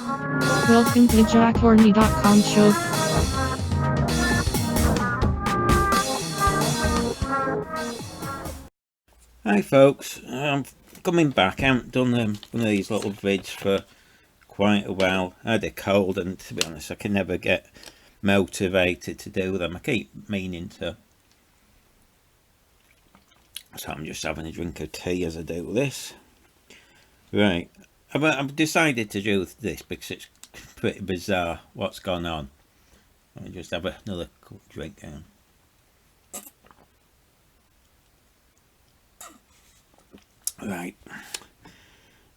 Welcome to the JackHorny.com show. Hi folks, I'm coming back. I haven't done one of these little vids for quite a while. I had a cold and to be honest I can never get motivated to do them. I keep meaning to. So I'm just having a drink of tea as I do this. Right, I've decided to do this because it's pretty bizarre what's gone on. Let me just have another quick drink down. Right.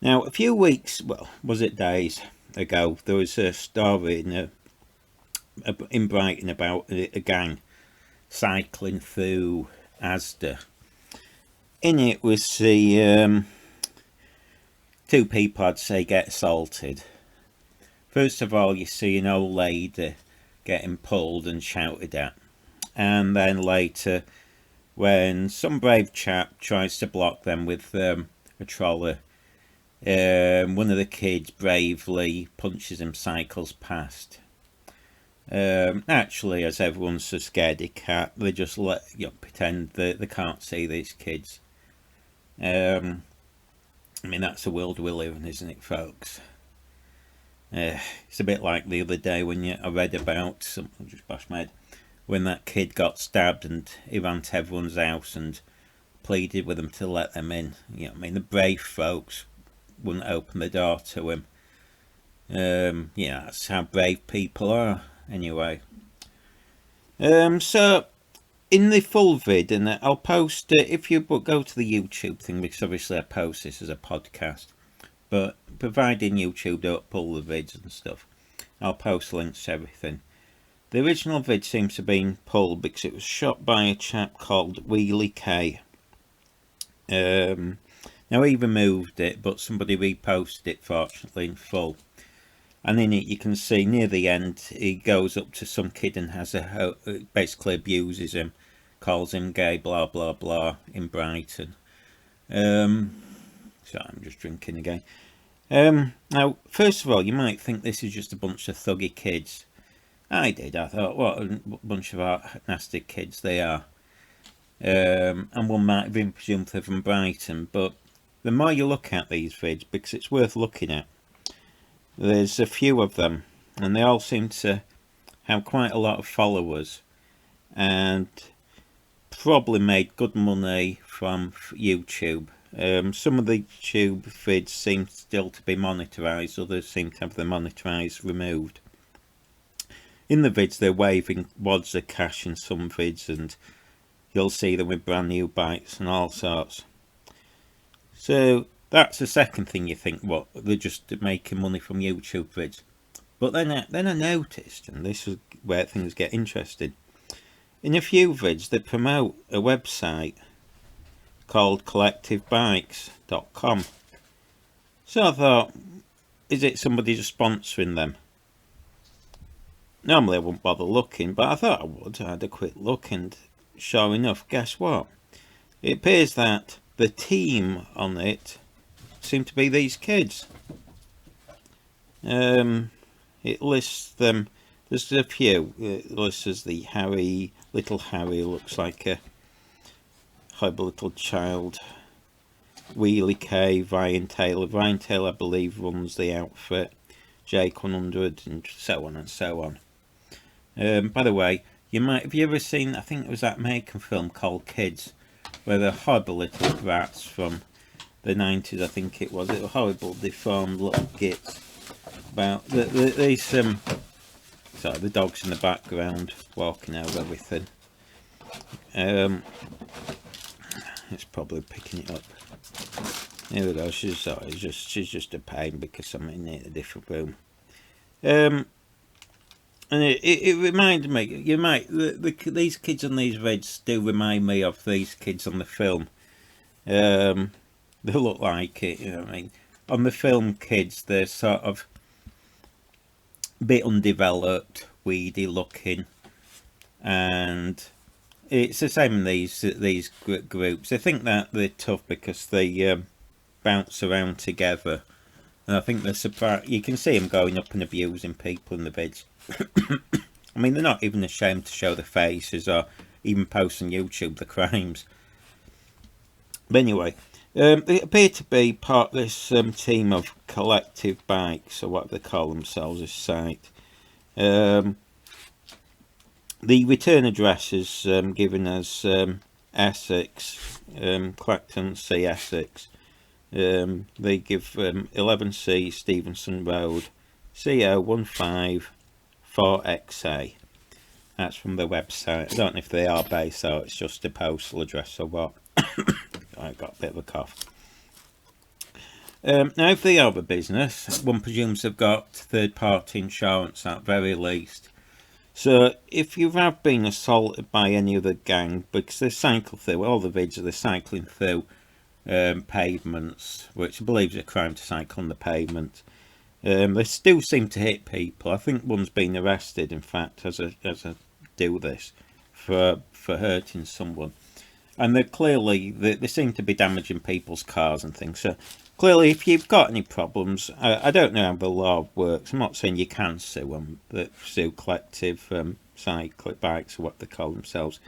Now, a few weeks, well, was it days ago, there was a story in Brighton about a gang cycling through Asda. In it was the two people, I'd say, get assaulted. First of all, you see an old lady getting pulled and shouted at. And then later, when some brave chap tries to block them with a trolley, one of the kids bravely punches him, cycles past. Actually, as everyone's a scaredy cat, they just pretend that they can't see these kids. I mean, that's the world we live in, isn't it, folks? It's a bit like the other day when I read about something, just bashed my head, when that kid got stabbed and he ran to everyone's house and pleaded with them to let them in. You know, I mean, the brave folks wouldn't open the door to him. Yeah, that's how brave people are, anyway. So in the full vid, and I'll post it if you go to the YouTube thing, because obviously I post this as a podcast, but providing YouTube don't pull the vids and stuff, I'll post links to everything. The original vid seems to have been pulled because it was shot by a chap called WHEELIE Kay. Now he removed it, but somebody reposted it, fortunately, in full. And in it you can see near the end he goes up to some kid and has basically abuses him, calls him gay, blah blah blah, in Brighton. So I'm just drinking again. Now, first of all, you might think this is just a bunch of thuggy kids. I did. I thought, what a bunch of nasty kids they are. And one might have been presumed they're from Brighton, but the more you look at these vids, because it's worth looking at, there's a few of them, and they all seem to have quite a lot of followers, and probably made good money from YouTube. Some of the YouTube vids seem still to be monetized, others seem to have the monetized removed. In the vids they're waving wads of cash in some vids, and you'll see them with brand new bikes and all sorts. So that's the second thing you think, what, they're just making money from YouTube vids. But then I noticed, and this is where things get interesting, in a few vids they promote a website called collectivebikes.com. So I thought, is it somebody just sponsoring them? Normally I wouldn't bother looking, but I thought I would. I had a quick look, and sure enough, guess what? It appears that the team on it seem to be these kids. It lists them. There's a few. It lists as the little Harry, looks like a horrible little child. WHEELIE Kay, Ryan Taylor. Ryan Taylor, I believe, runs the outfit. Jake 100, and so on and so on. By the way, have you ever seen, I think it was that American film called Kids, where the horrible little brats from the 90s, I think it was, horrible deformed little gits, about these sorry, the dogs in the background walking over everything. It's probably picking it up. Here we go. She's just a pain because I'm in a different room. And it reminded me, these kids on these vids do remind me of these kids on the film. They look like it, you know what I mean. On the film, kids, they're sort of a bit undeveloped, weedy looking, and it's the same in these groups. They think that they're tough because they bounce around together And I think they're surprised. You can see them going up and abusing people in the vids. I mean, they're not even ashamed to show their faces or even post on YouTube the crimes. But anyway, they appear to be part of this team of Collective Bikes, or what they call themselves, this site. The return address is given as Essex, Clacton-On-Sea, Essex. They give 11C Stephenson Road, CO154XA. That's from their website. I don't know if they are based or it's just a postal address or what. I got a bit of a cough. Now, if they are a business, one presumes they've got third-party insurance at very least. So, if you have been assaulted by any other gang, because they cycle through, all the vids are they're cycling through pavements, which I believe is a crime to cycle on the pavement. They still seem to hit people. I think one's been arrested, in fact, as I do this, for hurting someone. And they're clearly, they seem to be damaging people's cars and things. So clearly, if you've got any problems, I don't know how the law works. I'm not saying you can sue them, that sue collective cycling bikes or what they call themselves.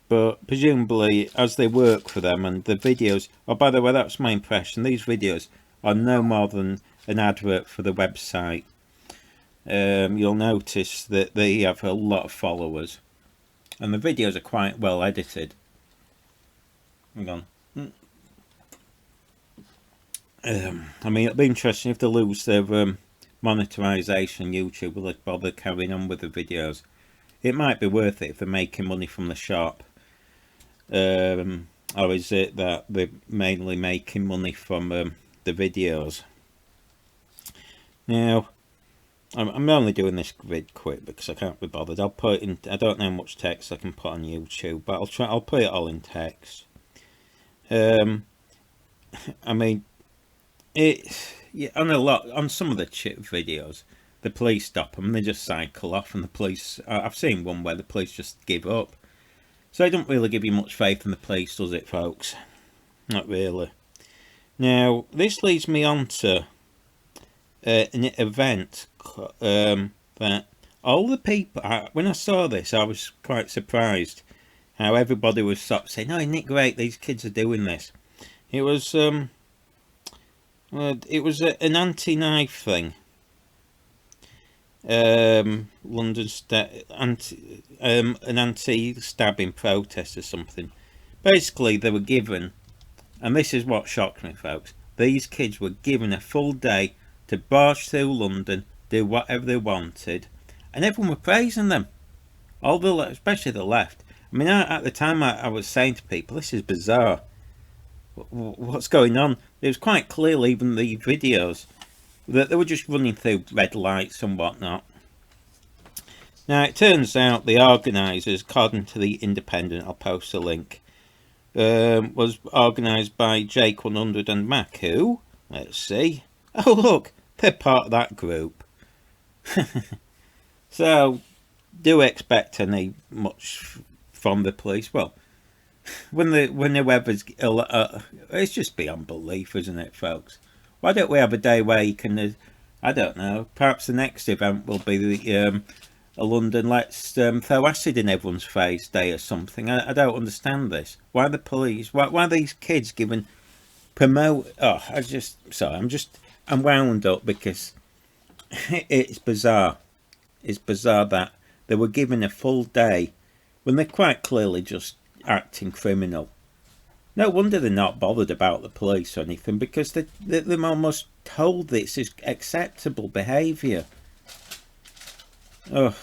But presumably, as they work for them and the videos, oh, by the way, that's my impression. These videos are no more than an advert for the website. You'll notice that they have a lot of followers. And the videos are quite well edited. Hang on. I mean, it'll be interesting if they lose their monetization. YouTube will they bother carrying on with the videos. It might be worth it if they're making money from the shop. Or is it that they're mainly making money from the videos? Now, I'm only doing this vid quick because I can't be bothered. I'll put in. I don't know how much text I can put on YouTube, but I'll put it all in text. I mean, on some of the chip videos, the police stop them, they just cycle off, and the police. I've seen one where the police just give up. So it don't really give you much faith in the police, does it, folks? Not really. Now, this leads me on to an event that all the people. When I saw this, I was quite surprised how everybody was sort of saying, "Oh, isn't it great? These kids are doing this." It was an anti-knife thing. London an anti-stabbing protest or something. Basically, they were given, and this is what shocked me, folks. These kids were given a full day to barge through London, do whatever they wanted, and everyone were praising them. Especially the left. I mean, at the time, I was saying to people, "This is bizarre. What's going on?" It was quite clear, even the videos, that they were just running through red lights and whatnot. Now, it turns out the organisers, according to the Independent, I'll post a link, was organised by Jake 100 and Mac, who, let's see, oh look, they're part of that group. So, do expect any much from the police. Well, when whoever's it's just beyond belief, isn't it, folks? Why don't we have a day where you can, I don't know, perhaps the next event will be the a London let's throw acid in everyone's face day or something. I don't understand this. Why the police? Why are these kids given promote? Oh, I'm wound up because it's bizarre. It's bizarre that they were given a full day when they're quite clearly just acting criminal. No wonder they're not bothered about the police or anything, because they're almost told this is acceptable behaviour. Oh,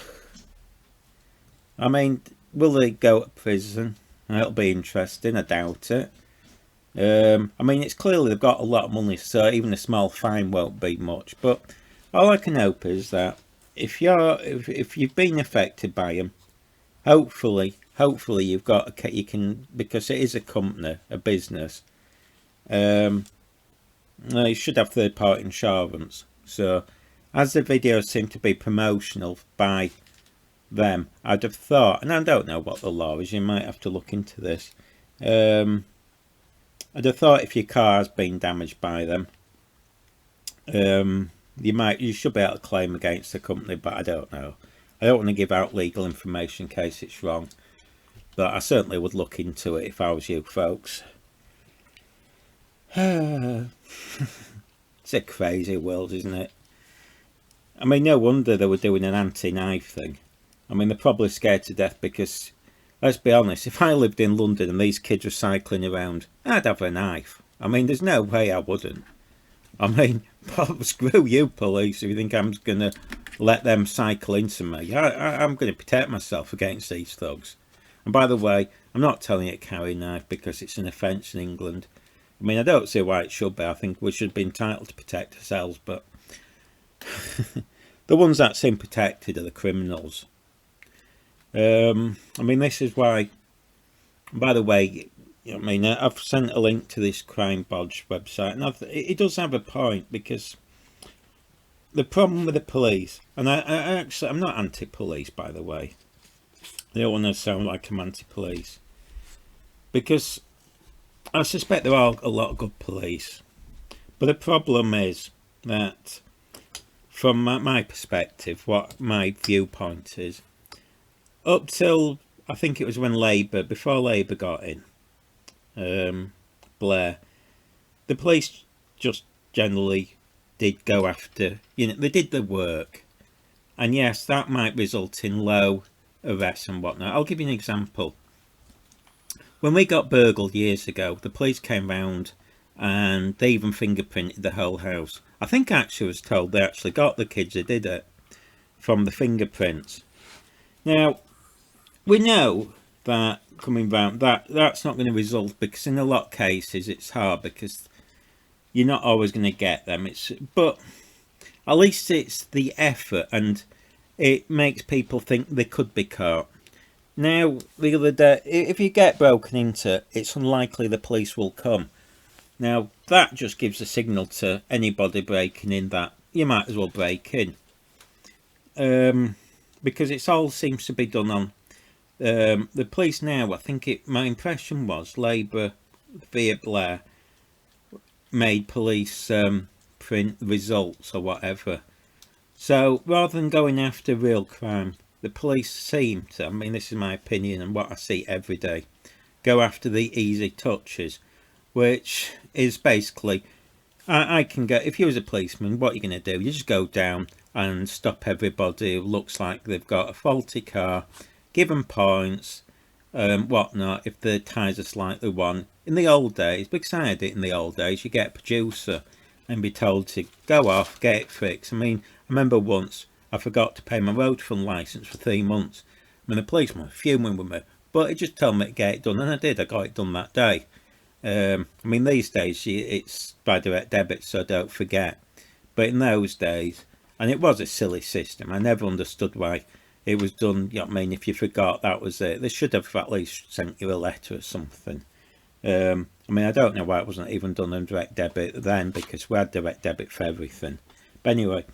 I mean, will they go to prison? That'll be interesting. I doubt it. I mean, it's clearly they've got a lot of money, so even a small fine won't be much. But all I can hope is that if you've been affected by them, hopefully you've got you can, because it is a company, a business. You should have third-party insurance. So, as the videos seem to be promotional by them, I'd have thought, and I don't know what the law is. You might have to look into this. I'd have thought if your car has been damaged by them, You should be able to claim against the company, but I don't know. I don't want to give out legal information in case it's wrong, but I certainly would look into it if I was you folks. It's a crazy world, isn't it? I mean, no wonder they were doing an anti-knife thing. I mean, they're probably scared to death because, let's be honest, if I lived in London and these kids were cycling around, I'd have a knife. I mean, there's no way I wouldn't. I mean, screw you, police, if you think I'm going to let them cycle into me. I'm going to protect myself against these thugs. And by the way, I'm not telling you to carry a knife because it's an offence in England. I mean, I don't see why it should be. I think we should be entitled to protect ourselves, but the ones that seem protected are the criminals. I mean, this is why, by the way, I mean, I've sent a link to this Crime Bodge website, and it does have a point, because the problem with the police, and I'm not anti-police, by the way. I don't want to sound like I'm anti-police, because I suspect there are a lot of good police, but the problem is that, from my perspective, what my viewpoint is, up till I think it was when before Labour got in, Blair, the police just generally did go after, they did the work, and yes, that might result in low arrests and whatnot. I'll give you an example. When we got burgled years ago, the police came round and they even fingerprinted the whole house. I think actually I was told they actually got the kids who did it from the fingerprints. Now, we know that coming round, that's not going to result, because in a lot of cases it's hard, because you're not always going to get them. But at least it's the effort, and it makes people think they could be caught. Now, the other day, if you get broken into, it's unlikely the police will come. Now, that just gives a signal to anybody breaking in that you might as well break in. Because it all seems to be done on the police now. I think my impression was Labour via Blair made police print results or whatever. So rather than going after real crime, the police seem to, I mean, this is my opinion and what I see every day, go after the easy touches, which is basically, I can go, if you was a policeman, what you're going to do, you just go down and stop everybody who looks like they've got a faulty car, give them points, whatnot, if the tyres are slightly one. In the old days, because I had it in the old days, you get a producer and be told to go off, get it fixed. I mean, I remember once I forgot to pay my road fund licence for 3 months. I mean, the policeman was fuming with me, but he just told me to get it done, and I did. I got it done that day. I mean, these days it's by direct debit, so don't forget. But in those days, and it was a silly system, I never understood why it was done. You know what I mean? If you forgot, that was it. They should have at least sent you a letter or something. I mean, I don't know why it wasn't even done on direct debit then, because we had direct debit for everything. But anyway,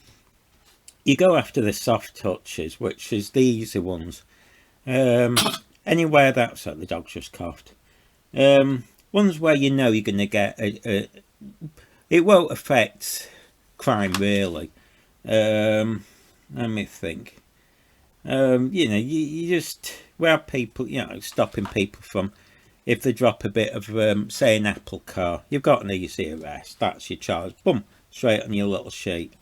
you go after the soft touches, which is the easy ones. Anywhere that, sorry, the dog's just coughed. Ones where you know you're going to get it won't affect crime really. Let me think. You just, we have people, stopping people from, if they drop a bit of, say, an Apple car, you've got an easy arrest. That's your charge. Boom, straight on your little sheet.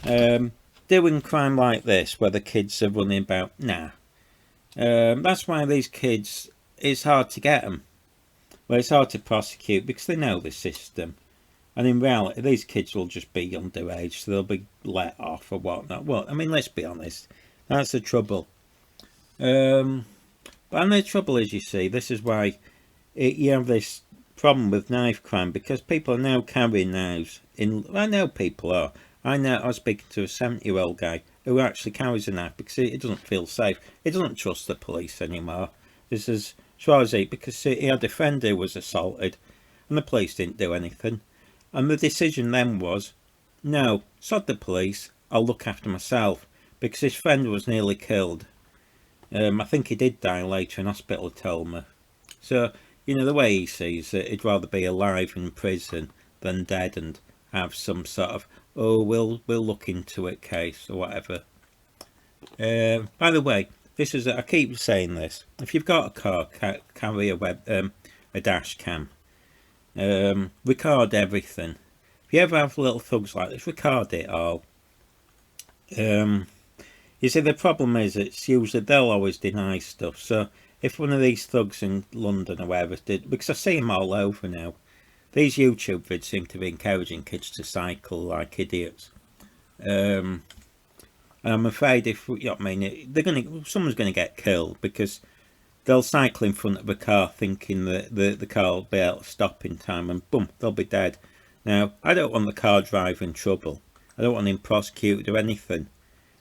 Doing crime like this, where the kids are running about, nah. That's why these kids, it's hard to get them. Well, it's hard to prosecute because they know the system. And in reality, these kids will just be underage, so they'll be let off or whatnot. Well, I mean, let's be honest. That's the trouble. And the trouble is, you see, this is why you have this problem with knife crime, because people are now carrying knives. I know people are. I was speaking to a 70-year-old guy who actually carries a knife because he doesn't feel safe. He doesn't trust the police anymore. This is, as far as because he had a friend who was assaulted and the police didn't do anything. And the decision then was, no, sod the police, I'll look after myself, because his friend was nearly killed. I think he did die later in hospital, he told me. So, the way he sees it, he'd rather be alive in prison than dead and have some sort of, oh, we'll look into it case or whatever. By the way, this is I keep saying this. If you've got a car, carry a dash cam. Record everything. If you ever have little thugs like this, record it all. You see, the problem is it's usually they'll always deny stuff. So if one of these thugs in London or wherever did, because I see them all over now, these YouTube vids seem to be encouraging kids to cycle like idiots. And I'm afraid if someone's gonna get killed because they'll cycle in front of a car thinking that the car will be able to stop in time, and boom, they'll be dead. Now, I don't want the car driver in trouble. I don't want him prosecuted or anything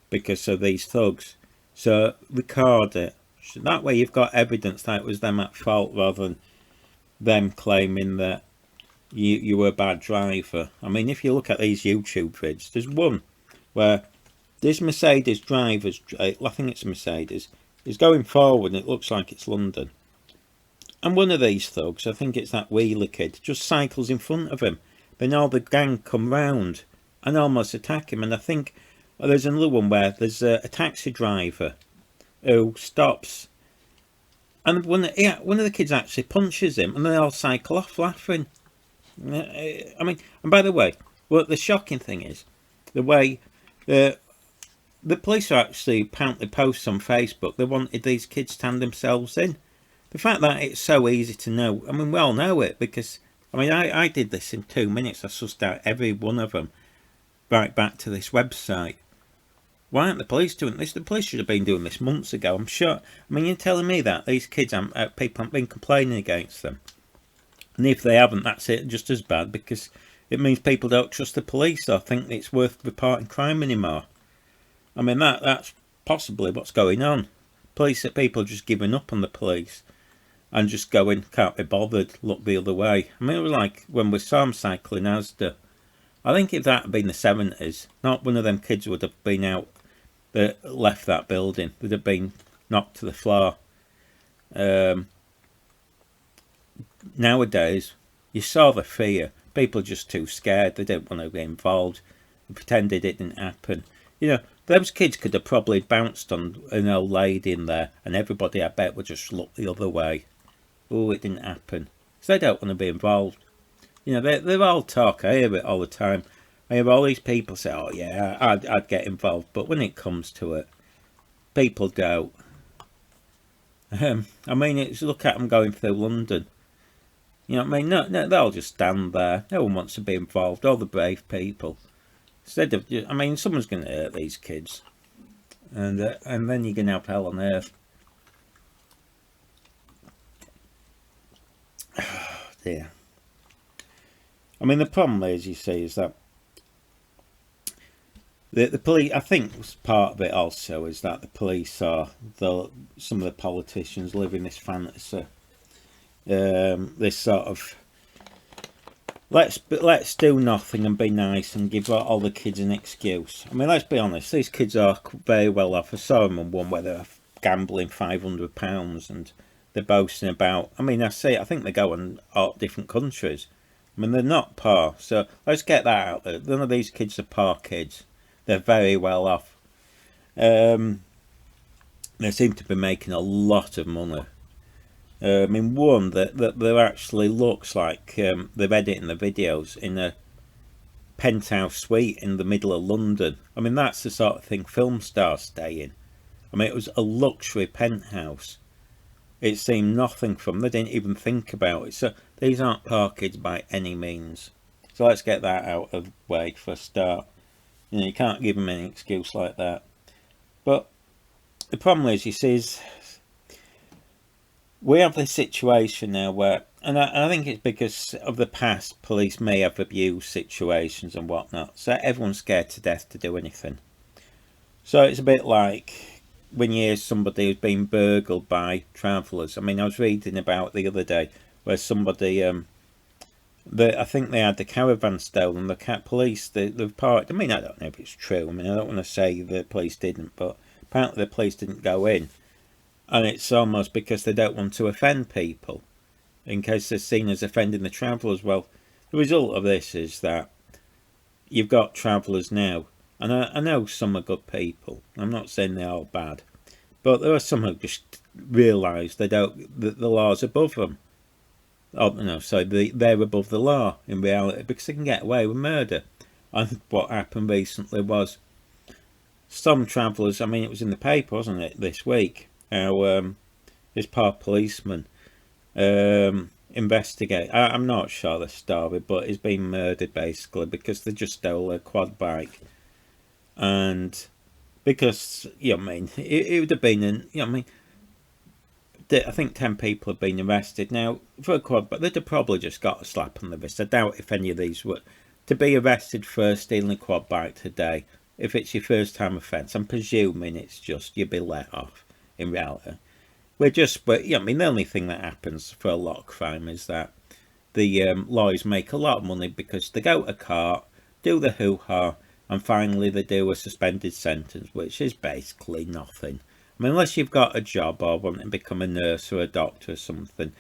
because of these thugs. So record it. So that way you've got evidence that it was them at fault rather than them claiming that you were a bad driver. I mean, if you look at these YouTube vids, there's one where this Mercedes driver, I think it's a Mercedes, is going forward and it looks like it's London. And one of these thugs, I think it's that wheelie kid, just cycles in front of him. Then all the gang come round and almost attack him. And I think there's another one where there's a taxi driver who stops. And one of the kids actually punches him and they all cycle off laughing. I mean, and by the way, what the shocking thing is, the way the police are actually apparently post on Facebook, they wanted these kids to hand themselves in. The fact that it's so easy to know, I mean, we all know it because, I mean, I did this in 2 minutes. I sussed out every one of them right back to this website. Why aren't the police doing this? The police should have been doing this months ago, I'm sure. I mean, you're telling me that these kids, people haven't been complaining against them. And if they haven't, that's it, just as bad, because it means people don't trust the police or think it's worth reporting crime anymore. I mean, that's possibly what's going on. People are just giving up on the police and just going, can't be bothered, look the other way. I mean, it was like when we saw them cycling Asda. I think if that had been the 70s, not one of them kids would have been out that left that building. They'd have been knocked to the floor. Nowadays, you saw the fear. People are just too scared. They don't want to be involved. They pretended it didn't happen. You know, those kids could have probably bounced on an old lady in there and everybody, I bet, would just look the other way. Oh, it didn't happen. So they don't want to be involved. You know, they're all talk. I hear it all the time. I hear all these people say, oh yeah, I'd get involved. But when it comes to it, people don't. I mean, it's look at them going through London. You know what I mean? No, they'll just stand there. No one wants to be involved. All the brave people. Instead of, I mean, someone's going to hurt these kids, and then you're going to have hell on earth. Oh, dear. I mean, the problem is, you see, is that the police. I think part of it also is that the police are some of the politicians live in this fantasy. This sort of let's do nothing and be nice and give all the kids an excuse. I mean, let's be honest, these kids are very well off. I saw them on one where they're gambling £500 and they're boasting about, I mean, I think they go in all different countries. I mean, they're not poor, so let's get that out there. None of these kids are poor kids. They're very well off. They seem to be making a lot of money. I mean, one that there actually looks like they're editing the videos in a penthouse suite in the middle of London. I mean, that's the sort of thing film stars stay in. I mean, it was a luxury penthouse. It seemed nothing from them. They didn't even think about it. So these aren't poor kids by any means. So let's get that out of the way for a start. You know, you can't give them any excuse like that. But the problem is, you see, we have this situation now where, and I think it's because of the past, police may have abused situations and whatnot. So everyone's scared to death to do anything. So it's a bit like when you hear somebody who's been burgled by travellers. I mean, I was reading about the other day where somebody, I think they had the caravan stolen. The police, the part. I mean, I don't know if it's true. I mean, I don't want to say the police didn't, but apparently the police didn't go in. And it's almost because they don't want to offend people, in case they're seen as offending the travellers. Well, the result of this is that you've got travellers now, and I know some are good people. I'm not saying they're all bad, but there are some who just realise they don't that the law's above them. Oh no, so they're above the law in reality because they can get away with murder. And what happened recently was some travellers. I mean, it was in the paper, wasn't it, this week? How this poor policeman investigate. I'm not sure the story, but he's been murdered basically because they just stole a quad bike, and because I mean, it would have been I mean, I think 10 people have been arrested now for a quad, but they'd have probably just got a slap on the wrist. I doubt if any of these were to be arrested for stealing a quad bike today. If it's your first time offence, I'm presuming it's just you'll be let off. In reality, but I mean, the only thing that happens for a lot of crime is that the lawyers make a lot of money because they go to court, do the hoo-ha, and finally they do a suspended sentence, which is basically nothing. I mean, unless you've got a job or want to become a nurse or a doctor or something,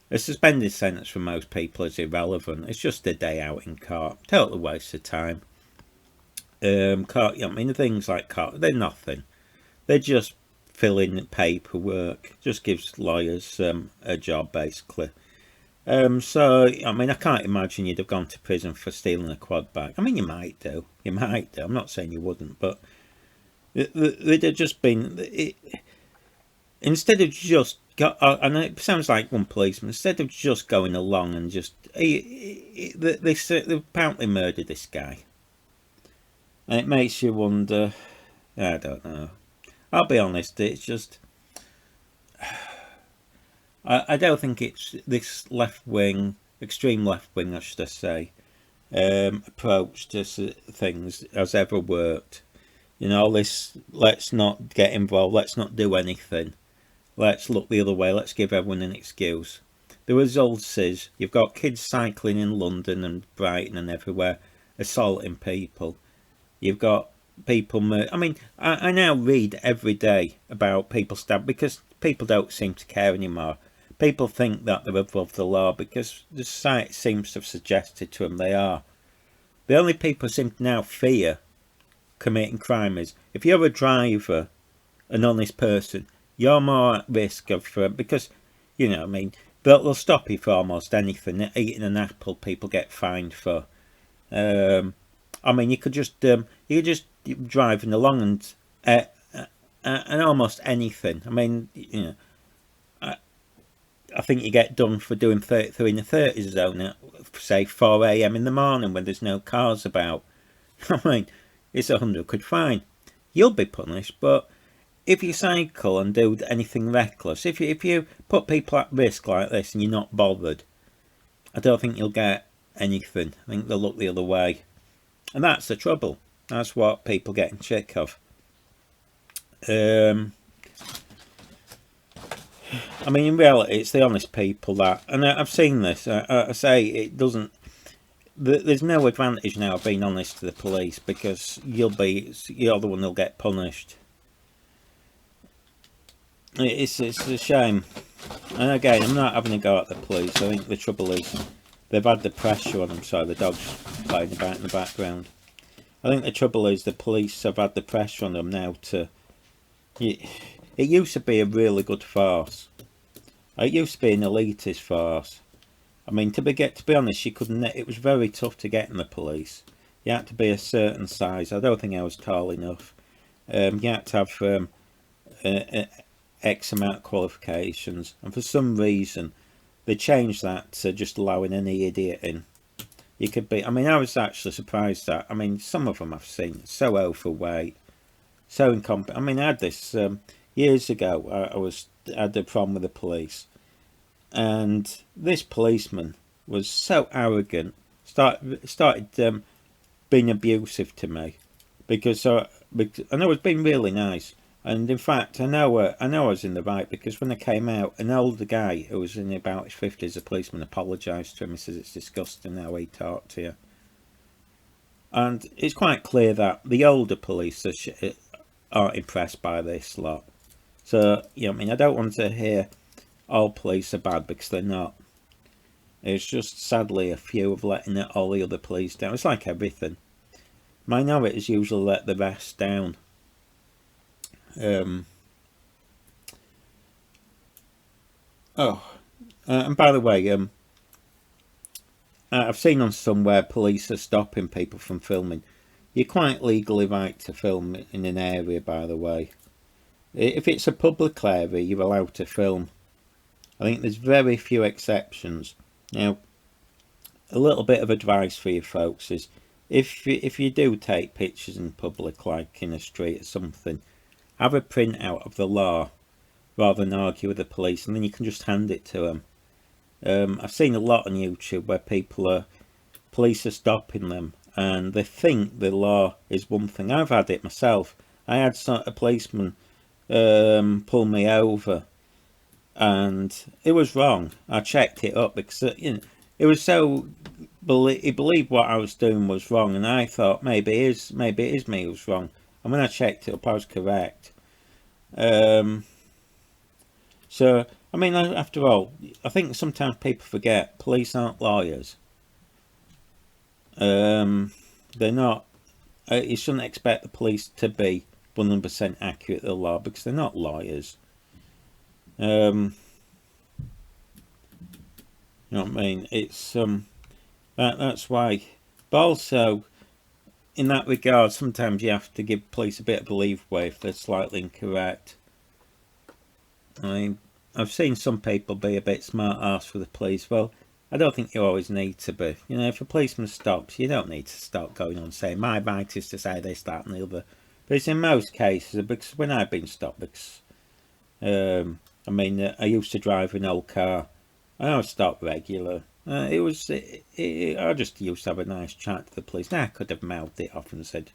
a suspended sentence for most people is irrelevant. It's just a day out in court. Total waste of time. Court, I mean, things like court, they're nothing. They're just filling paperwork. Just gives lawyers a job, basically. So, I mean, I can't imagine you'd have gone to prison for stealing a quad bike. I mean, you might do. You might do. I'm not saying you wouldn't, but they'd have just been... instead of just... and it sounds like one policeman. Instead of just going along and just... They apparently murdered this guy. And it makes you wonder... I don't know. I'll be honest, it's just... I don't think it's this left-wing, extreme left-wing, I should say, approach to things has ever worked. You know, this, let's not get involved, let's not do anything. Let's look the other way, let's give everyone an excuse. The result is, you've got kids cycling in London and Brighton and everywhere, assaulting people. You've got people I mean, I now read every day about people stabbed because people don't seem to care anymore. People think that they're above the law because the society seems to have suggested to them they are. The only people who seem to now fear committing crime is if you're a driver, an honest person, you're more at risk of because I mean, they'll stop you for almost anything. Eating an apple, people get fined for. I mean, you could just driving along and almost anything. I mean, I think you get done for doing 33 in the 30 zone at, say, 4 a.m. in the morning when there's no cars about. I mean, it's £100 fine. You'll be punished, but if you cycle and do anything reckless, if you put people at risk like this and you're not bothered, I don't think you'll get anything. I think they'll look the other way. And that's the trouble. That's what people getting sick of. I mean, in reality, it's the honest people that... And I've seen this. I say it doesn't... There's no advantage now of being honest to the police because you're the one that'll get punished. It's a shame. And again, I'm not having a go at the police. I think the trouble is they've had the pressure on them. Sorry, the dog's playing about in the background. I think the trouble is the police have had the pressure on them now to... It used to be a really good farce. It used to be an elitist farce. I mean, to be honest, you couldn't. It was very tough to get in the police. You had to be a certain size. I don't think I was tall enough. You had to have X amount of qualifications, and for some reason, they changed that to just allowing any idiot in. You could be. I mean, I was actually surprised that. I mean, some of them I've seen so overweight, so incompetent. I mean, I had this years ago. I had a problem with the police, and this policeman was so arrogant. Started being abusive to me because I was being really nice. And in fact, I know I was in the right because when I came out, an older guy who was in about his 50s, a policeman, apologised to him. He says it's disgusting how he talked to you. And it's quite clear that the older police aren't impressed by this lot. So, I mean, I don't want to hear all police are bad because they're not. It's just sadly a few of letting all the other police down. It's like everything. Minorities usually let the rest down. And by the way, I've seen on somewhere police are stopping people from filming. You're quite legally right to film in an area, by the way. If it's a public area, you're allowed to film. I think there's very few exceptions. Now, a little bit of advice for you folks is, if you do take pictures in public, like in a street or something, have a print out of the law rather than argue with the police, and then you can just hand it to them. I've seen a lot on YouTube where police are stopping them, and they think the law is one thing. I've had it myself. I had a policeman pull me over, and it was wrong. I checked it up because it was so he believed what I was doing was wrong, and I thought maybe it is me who's wrong. And when I checked it up, I was correct. So I mean, after all, I think sometimes people forget police aren't lawyers. They're not. You shouldn't expect the police to be 100% accurate to the law, because they're not lawyers. You know what I mean? It's that's why. But also, in that regard, sometimes you have to give police a bit of leeway if they're slightly incorrect. I mean, I've seen some people be a bit smart-ass for the police. Well, I don't think you always need to be. You know, if a policeman stops, you don't need to start going on saying, my right is to say this, that and the other. But it's in most cases, because when I've been stopped, because, I mean, I used to drive an old car, and I was stopped regular. I just used to have a nice chat to the police. Now, I could have mouthed it off and said,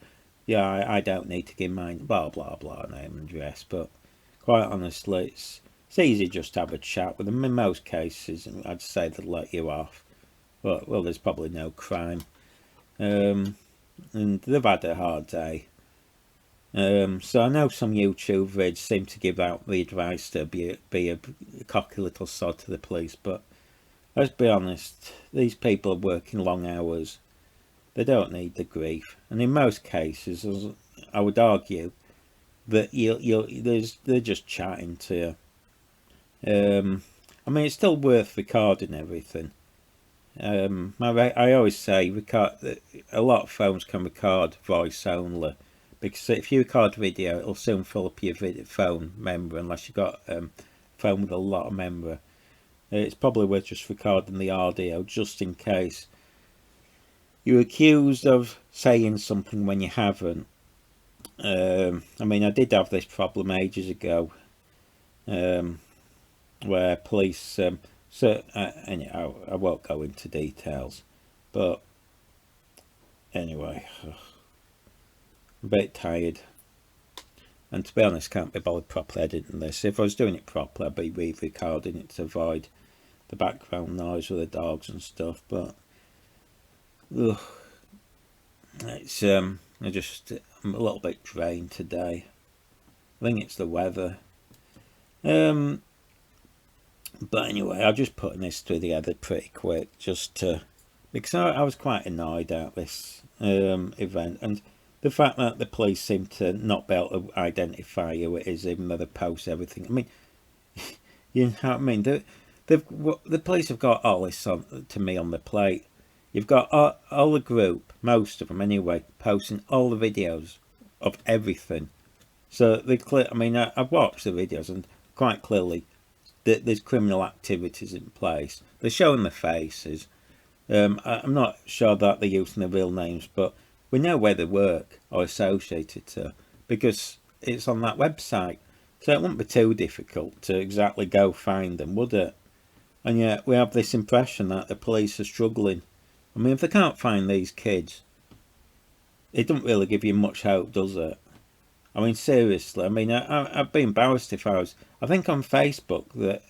yeah, I don't need to give mine, blah, blah, blah, name and address. But quite honestly, it's easy just to have a chat with them. In most cases, I'd say they'd let you off. But, well, there's probably no crime. And they've had a hard day. So I know some YouTube vids seem to give out the advice to be a cocky little sod to the police, but let's be honest, these people are working long hours. They don't need the grief, and in most cases, I would argue that they're just chatting to you. I mean, it's still worth recording everything. I always say a lot of phones can record voice only, because if you record video, it'll soon fill up your phone memory, unless you've got a phone with a lot of memory. It's probably worth just recording the audio, just in case you're accused of saying something when you haven't. I mean, I did have this problem ages ago, where police, anyhow, I won't go into details, but anyway, I'm a bit tired, and to be honest, can't be bothered properly editing this. If I was doing it properly, I'd be re-recording it to avoid the background noise with the dogs and stuff, but it's I'm a little bit drained today. I think it's the weather. But anyway, I'm just putting this together pretty quick, because I was quite annoyed at this event, and the fact that the police seem to not be able to identify who it is, even though they post everything. I mean, you know what I mean? The police have got all this to me on the plate. You've got all the group, most of them anyway, posting all the videos of everything. So I mean, I've watched the videos, and quite clearly there's criminal activities in place. They're showing the faces. I'm not sure that they're using their real names, but we know where they work or associated to, because it's on that website. So it wouldn't be too difficult to exactly go find them, would it? And yet we have this impression that the police are struggling. I mean, if they can't find these kids, it doesn't really give you much hope, does it? I mean, seriously. I mean, I'd be embarrassed if I think on Facebook that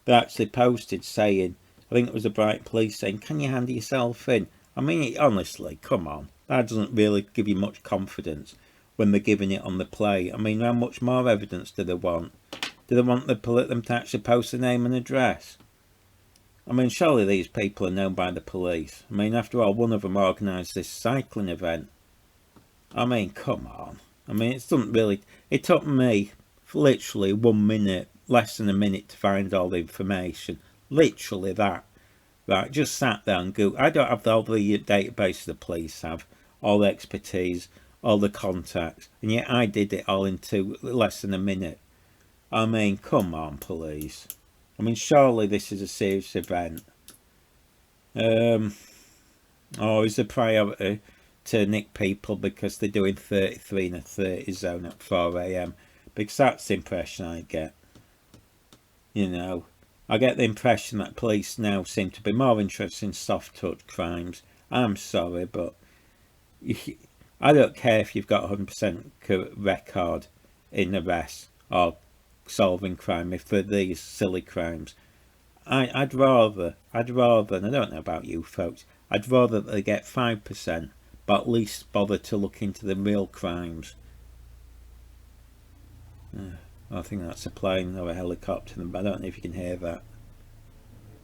they actually posted saying, I think it was the Brighton police saying, can you hand yourself in? I mean, honestly, come on. That doesn't really give you much confidence when they're giving it on the plate. I mean, how much more evidence do they want? Do they want them to actually post the name and address? I mean, surely these people are known by the police. I mean, after all, one of them organised this cycling event. I mean, come on. I mean, it doesn't really. It took me literally 1 minute, less than a minute, to find all the information. Literally that. Right, just sat there and go. I don't have all the database the police have, all the expertise, all the contacts, and yet I did it all in less than a minute. I mean, come on, police. I mean, surely this is a serious event. Or is the priority to nick people because they're doing 33 in a 30 zone at 4 a.m? Because that's the impression I get. You know, I get the impression that police now seem to be more interested in soft touch crimes. I'm sorry, but I don't care if you've got 100% record in arrests or solving crime if they're these silly crimes. I'd rather, and I don't know about you folks, I'd rather they get 5%, but at least bother to look into the real crimes. I think that's a plane or a helicopter, but I don't know if you can hear that.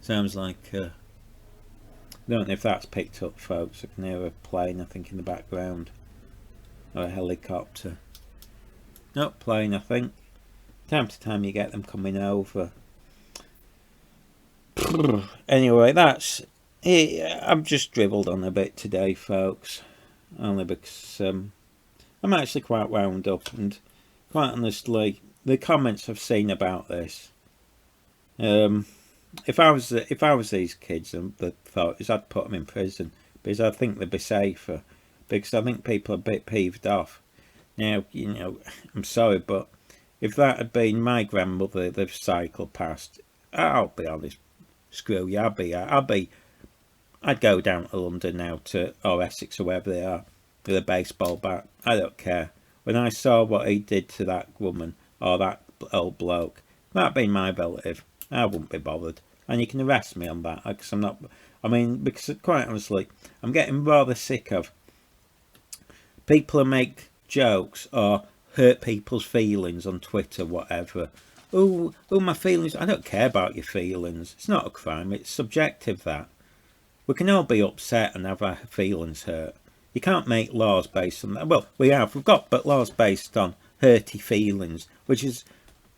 Sounds like, I don't know if that's picked up, folks. I can hear a plane, I think, in the background. Or a helicopter. Not plane, I think. Time to time you get them coming over. Anyway, that's it. I've just dribbled on a bit today, folks. Only because I'm actually quite wound up, and quite honestly, the comments I've seen about this, if I was these kids, and the thought is I'd put them in prison because I think they'd be safer. Because I think people are a bit peeved off. Now, you know, I'm sorry, but if that had been my grandmother they've cycled past, I'll be honest, screw you. I'd go down to London now or Essex or wherever they are with a baseball bat. I don't care. When I saw what he did to that woman or that old bloke, that'd been my relative, I wouldn't be bothered. And you can arrest me on that because I'm not. I mean, because quite honestly, I'm getting rather sick of people who make jokes or hurt people's feelings on Twitter, whatever. Oh, my feelings. I don't care about your feelings. It's not a crime. It's subjective, that. We can all be upset and have our feelings hurt. You can't make laws based on that. Well, we've got but laws based on hurty feelings, which is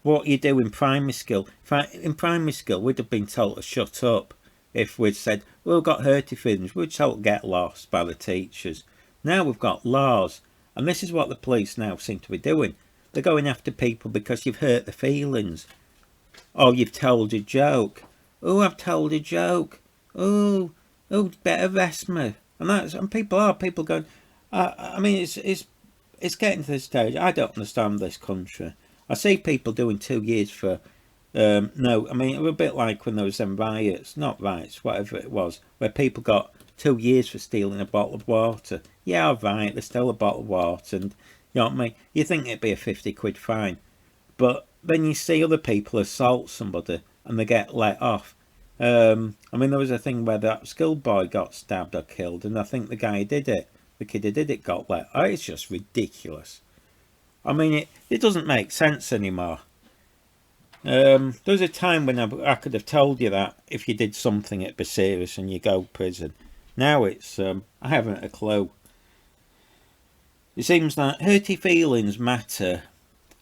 what you do in primary school. In primary school, we'd have been told to shut up if we'd said, well, we've got hurty feelings. We'd told to get lost by the teachers. Now we've got laws, and this is what the police now seem to be doing. They're going after people because you've hurt their feelings. Or you've told a joke. Oh, I've told a joke. Oh, better arrest me. And people going. I mean, it's getting to the stage. I don't understand this country. I see people doing 2 years for. No, I mean, it was a bit like when there was them riots, not riots, whatever it was, where people got 2 years for stealing a bottle of water. Yeah, all right, there's still a bottle of water, and you know what I mean. You think it'd be a 50 quid fine, but then you see other people assault somebody and they get let off. I mean, there was a thing where that schoolboy got stabbed or killed, and I think the guy who did it, the kid who did it, got let. Oh, it's just ridiculous. I mean, it doesn't make sense anymore. There was a time when I could have told you that if you did something it'd be serious and you go to prison. Now it's I haven't a clue. It seems that hurty feelings matter,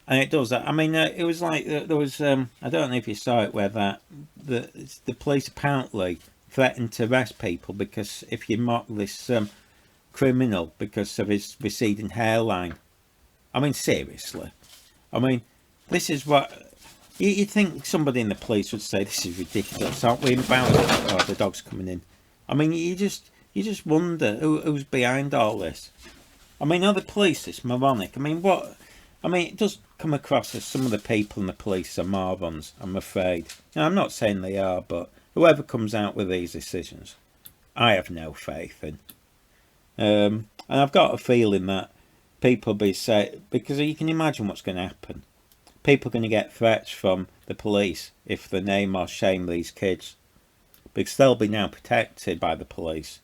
and it does that. I mean, it was like there was I don't know if you saw it, where the police apparently threatened to arrest people because if you mock this criminal because of his receding hairline. I mean, seriously. I mean, this is what. You'd think somebody in the police would say, this is ridiculous, aren't we embarrassed? Oh, the dog's coming in. I mean, you just wonder who's behind all this. I mean, are the police this moronic? I mean, what? I mean, it does come across as some of the people in the police are morons, I'm afraid. Now, I'm not saying they are, but whoever comes out with these decisions, I have no faith in. And I've got a feeling that people be say, because you can imagine what's going to happen. People are going to get threats from the police if they name or shame these kids, because they'll be now protected by the police.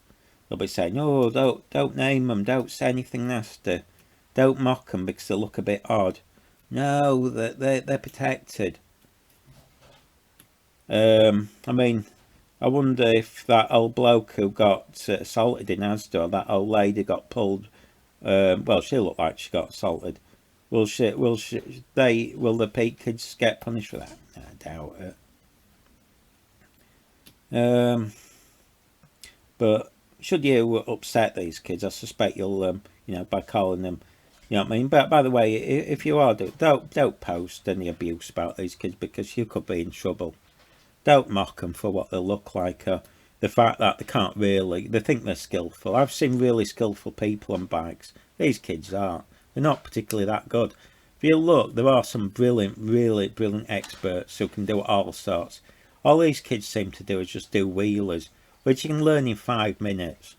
They'll be saying, "Oh, don't name them, don't say anything nasty, don't mock them because they look a bit odd." No, they're protected. I mean, I wonder if that old bloke who got assaulted in Asda, or that old lady got pulled Well, she looked like she got assaulted. Will the Pete kids get punished for that? I doubt it. But should you upset these kids, I suspect you'll, by calling them, you know what I mean. But by the way, if you are, don't post any abuse about these kids, because you could be in trouble. Don't mock them for what they look like. The fact that they think they're skillful. I've seen really skillful people on bikes. These kids aren't. They're not particularly that good. If you look, there are some really brilliant experts who can do all sorts. All these kids seem to do is just do wheelers, which you can learn in 5 minutes.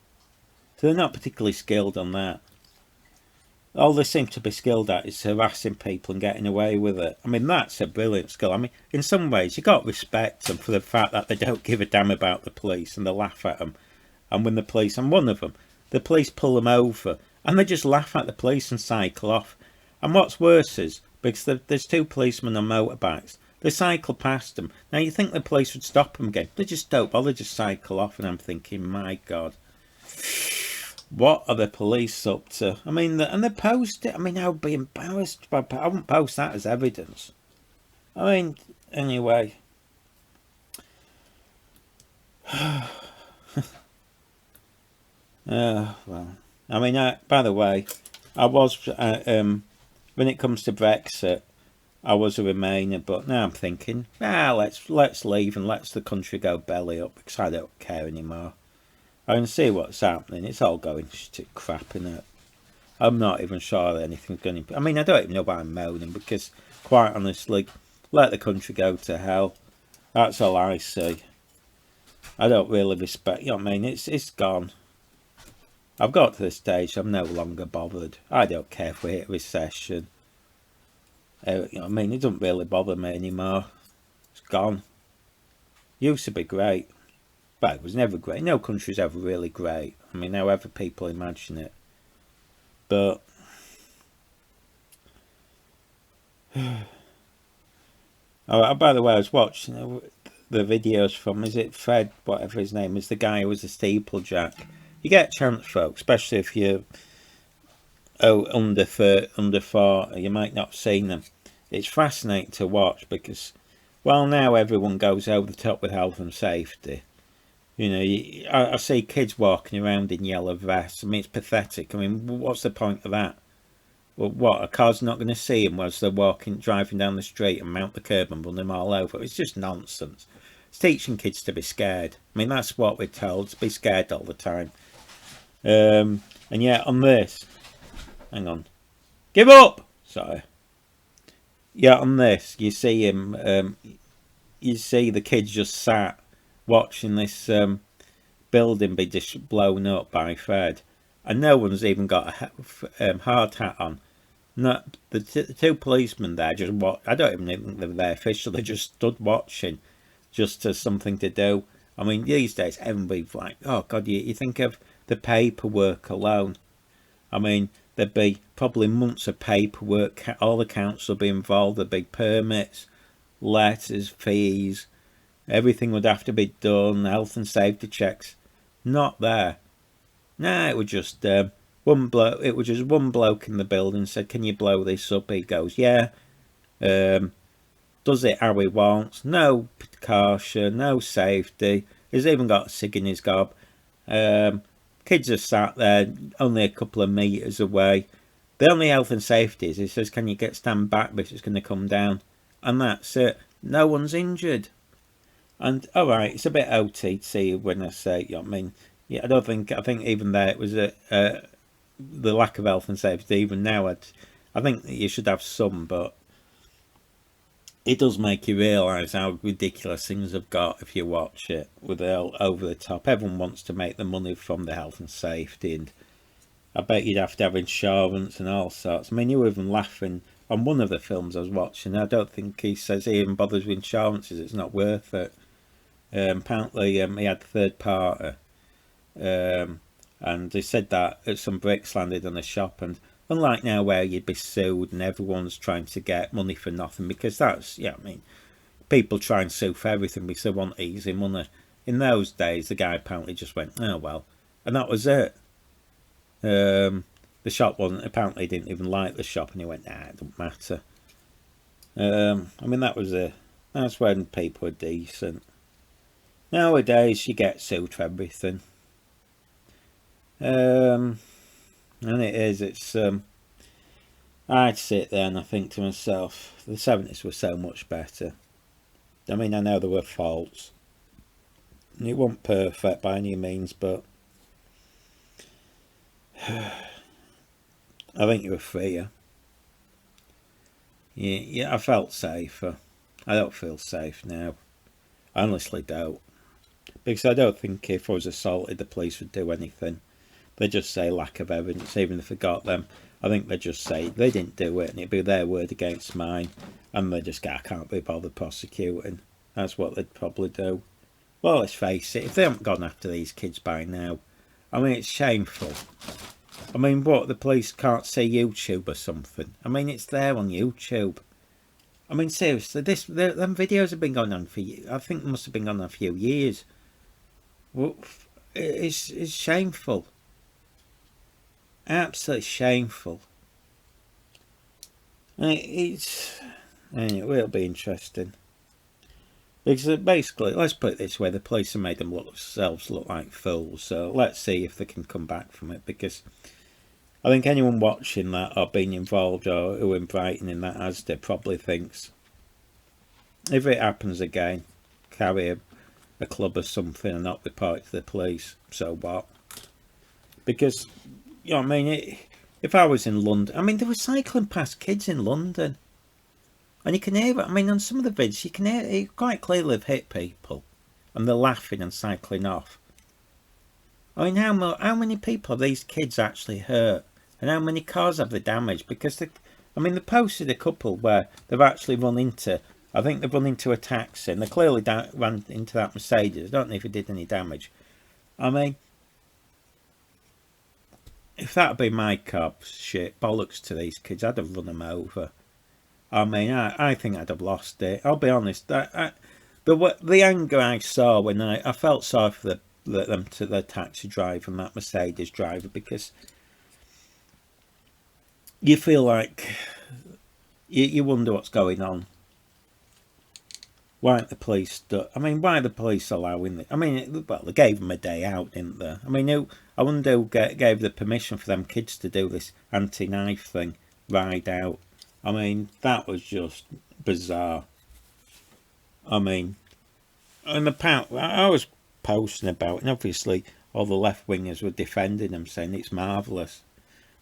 So they're not particularly skilled on that. All they seem to be skilled at is harassing people and getting away with it. I mean, that's a brilliant skill. I mean, in some ways, you got to respect them for the fact that they don't give a damn about the police and they laugh at them. And when the police, and one of them, the police pull them over and they just laugh at the police and cycle off. And what's worse is, because there's 2 policemen on motorbikes, they cycle past them. Now, you think the police would stop them again. They just don't bother, just cycle off. And I'm thinking, my God. What are the police up to? I mean, and they post it. I mean, I would be embarrassed. I wouldn't post that as evidence. I mean, anyway. Well. I mean, by the way, I was, when it comes to Brexit, I was a Remainer, but now I'm thinking, let's leave and let the country go belly up, because I don't care anymore. I can see what's happening. It's all going to crap, innit? I'm not even sure that anything's going to... I mean, I don't even know why I'm moaning, because, quite honestly, let the country go to hell. That's all I see. I don't really respect... You know what I mean? It's gone. I've got to the stage I'm no longer bothered. I don't care if we hit a recession. You know what I mean? It doesn't really bother me anymore. It's gone. Used to be great. But it was never great. No country's ever really great. I mean, however people imagine it. But... oh, by the way, I was watching the videos from, is it Fred, whatever his name is, the guy who was a steeplejack. You get a chance, folks, especially if you're under 40, you might not have seen them. It's fascinating to watch because, well, now everyone goes over the top with health and safety. You know, I see kids walking around in yellow vests. I mean, it's pathetic. I mean, what's the point of that? Well, what, a car's not going to see them as they're driving down the street and mount the curb and run them all over? It's just nonsense. It's teaching kids to be scared. I mean, that's what we're told, to be scared all the time. And yet on this, hang on, give up! Sorry. Yeah, on this, you see him, you see the kids just sat watching this building be blown up by Fred, and no one's even got a hard hat on. Not the 2 policemen there just I don't even think they're there officially. They just stood watching, just as something to do. I mean, these days everybody's like, oh God, you think of the paperwork alone. I mean, there'd be probably months of paperwork. All the council would be involved. There'd be permits, letters, fees. Everything would have to be done, health and safety checks. Not there. Nah, it was just one bloke. It was just one bloke in the building said, "Can you blow this up?" He goes, "Yeah." Does it how he wants. No precaution, no safety. He's even got a cig in his gob. Kids are sat there, only a couple of metres away. The only health and safety is he says, "Can you stand back because it's going to come down?" And that's it. No one's injured. And alright, it's a bit OTT when I say, you know what I mean? Yeah, I think even there it was the lack of health and safety. Even now, I think that you should have some, but it does make you realise how ridiculous things have got if you watch it with the over the top. Everyone wants to make the money from the health and safety, and I bet you'd have to have insurance and all sorts. I mean, you were even laughing on one of the films I was watching. I don't think he says he even bothers with insurances. It's not worth it. Apparently he had third party, and they said that some bricks landed on a shop, and unlike now where you'd be sued and everyone's trying to get money for nothing, because that's, yeah, I mean, people try and sue for everything because they want easy money. In those days, the guy apparently just went, oh well, and that was it. There the shop wasn't, apparently he didn't even like the shop, and he went, nah, it don't matter. I mean, that's when people are decent. Nowadays you get sued for everything. And it's I'd sit there and I think to myself, the 70s were so much better. I mean, I know there were faults. It wasn't perfect by any means, but I think you were freer. Yeah, I felt safer. I don't feel safe now. I honestly don't. Because I don't think if I was assaulted, the police would do anything. They just say lack of evidence, even if they got them. I think they just say they didn't do it, and it'd be their word against mine, and they just go, I can't be bothered prosecuting. That's what they'd probably do. Well, let's face it, if they haven't gone after these kids by now, I mean, it's shameful. I mean, what, the police can't see YouTube or something? I mean, it's there on YouTube. I mean, seriously, them videos have been going on for, I think they must have been going on a few years. Well, it's shameful. Absolutely shameful. It'll be interesting. Because basically, let's put it this way, the police have made themselves look like fools, so let's see if they can come back from it, because I think anyone watching that or being involved or who in Brighton in that Asda probably thinks, if it happens again, carry a club or something and not report it to the police, so what? Because, you know what I mean, if I was in London, I mean, they were cycling past kids in London. And you can hear it, I mean, on some of the vids, you can hear it quite clearly they've hit people. And they're laughing and cycling off. I mean, how many people have these kids actually hurt? And how many cars have they damaged? Because, they posted a couple where they've actually run into, I think they've run into a taxi. And they clearly ran into that Mercedes. I don't know if it did any damage. I mean, if that had been my car, shit, bollocks to these kids, I'd have run them over. I mean, I think I'd have lost it. I'll be honest. The anger I saw when I felt sorry for the taxi driver and that Mercedes driver, because you feel like you wonder what's going on. Why aren't the police? Why are the police allowing it? I mean, well, they gave them a day out, didn't they? I mean, I wonder who gave the permission for them kids to do this anti-knife thing, ride out. I mean, that was just bizarre. I mean, and I was posting about it, and obviously all the left-wingers were defending them, saying it's marvellous.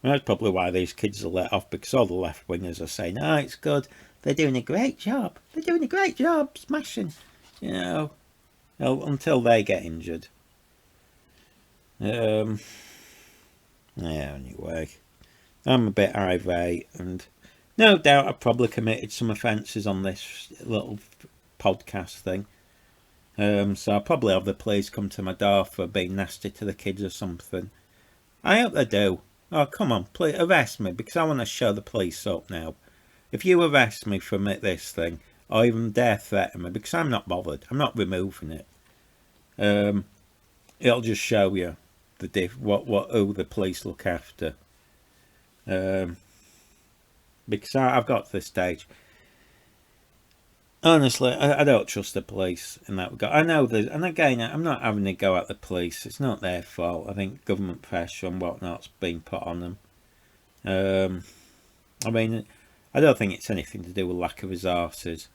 And that's probably why these kids are let off, because all the left-wingers are saying, oh, it's good, they're doing a great job. They're doing a great job, smashing. You know, until they get injured. Yeah, anyway. I'm a bit irate, and no doubt I've probably committed some offences on this little podcast thing. So I'll probably have the police come to my door for being nasty to the kids or something. I hope they do. Oh, come on, please arrest me, because I want to show the police up now. If you arrest me for this thing, or even dare threaten me, because I'm not bothered, I'm not removing it. It'll just show you who the police look after. Because I've got to this stage. Honestly, I don't trust the police in that regard. I know and again, I'm not having a go at the police. It's not their fault. I think government pressure and whatnot's been put on them. I mean, I don't think it's anything to do with lack of resources.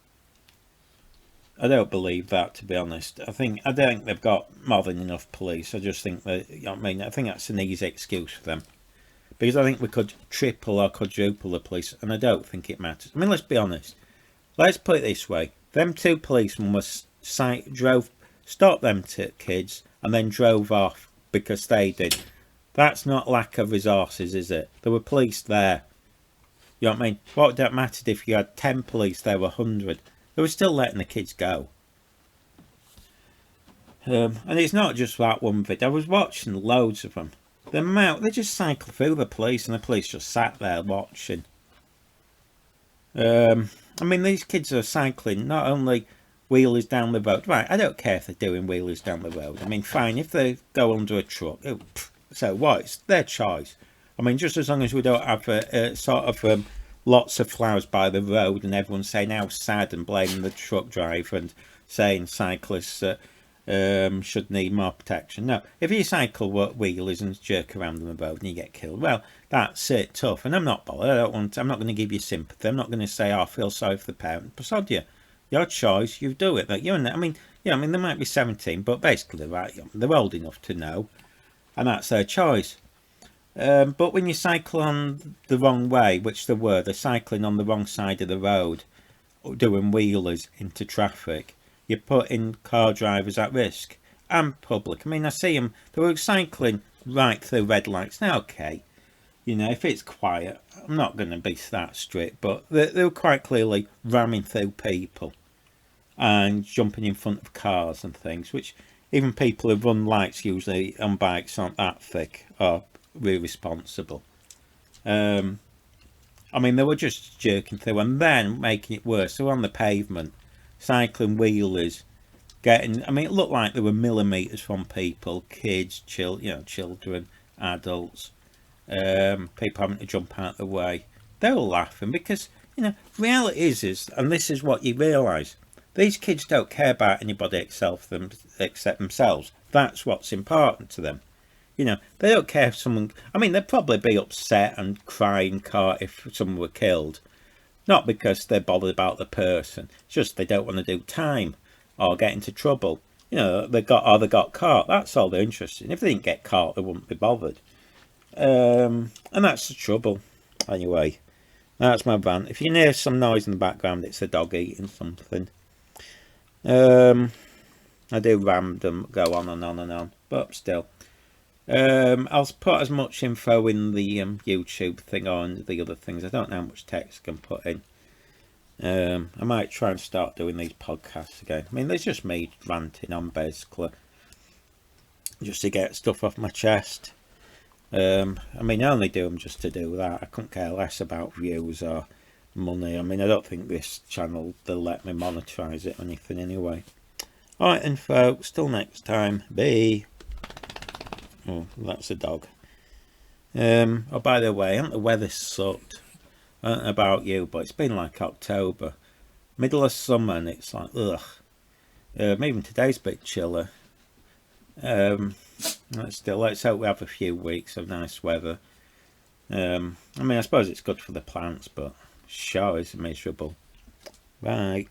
I don't believe that, to be honest. I don't think they've got more than enough police. I just think that, you know what I mean, I think that's an easy excuse for them. Because I think we could triple or quadruple the police, and I don't think it matters. I mean, let's be honest. Let's put it this way. Them two policemen stopped them two kids and then drove off because they did. That's not lack of resources, is it? There were police there. You know what I mean? What would that matter if you had 10 police, there were 100? They were still letting the kids go. And it's not just that one vid. I was watching loads of them. They just cycle through the police, and the police just sat there watching. I mean, these kids are cycling not only wheelies down the road. Right, I don't care if they're doing wheelies down the road. I mean, fine, if they go under a truck, so what? It's their choice. I mean, just as long as we don't have sort of lots of flowers by the road and everyone saying how sad and blaming the truck driver and saying cyclists should need more protection. No, if you cycle wheelies and jerk around on the road and you get killed, well, that's it, tough. And I'm not bothered. I'm not going to give you sympathy. I'm not going to say, oh, I feel sorry for the parent. But you, your choice, you do it. Like I mean, they might be 17, but basically they're old enough to know, and that's their choice. But when you cycle on the wrong way, which they're cycling on the wrong side of the road, doing wheelers into traffic, you're putting car drivers at risk and public. I mean, I see them, they were cycling right through red lights. Now, okay, if it's quiet, I'm not going to be that strict, but they were quite clearly ramming through people and jumping in front of cars and things, which even people who run lights usually on bikes aren't that thick or really responsible. I mean, they were just jerking through and then making it worse. They were on the pavement, cycling wheelers, it looked like they were millimetres from people, kids, children, adults, people having to jump out of the way. They were laughing because, reality is, and this is what you realise, these kids don't care about anybody except themselves. That's what's important to them. They don't care if someone... I mean, they'd probably be upset and cry in court if someone were killed. Not because they're bothered about the person. It's just they don't want to do time or get into trouble. They got caught. That's all they're interested in. If they didn't get caught, they wouldn't be bothered. And that's the trouble. Anyway, that's my rant. If you can hear some noise in the background, it's a dog eating something. I do random go on and on and on, but still. I'll put as much info in the YouTube thing on the other things. I don't know how much text I can put in. I might try and start doing these podcasts again. I mean, there's just me ranting on basically, just to get stuff off my chest. I mean, I only do them just to do that. I couldn't care less about views or money. I mean, I don't think this channel, they'll let me monetize it or anything anyway. Alright then folks, till next time, bye. Oh, that's a dog. Oh, by the way, the weather sucked. I don't know about you, but it's been like October, middle of summer, and it's like ugh. Even today's a bit chilly. Let's hope we have a few weeks of nice weather. I mean, I suppose it's good for the plants, but sure is miserable. Bye.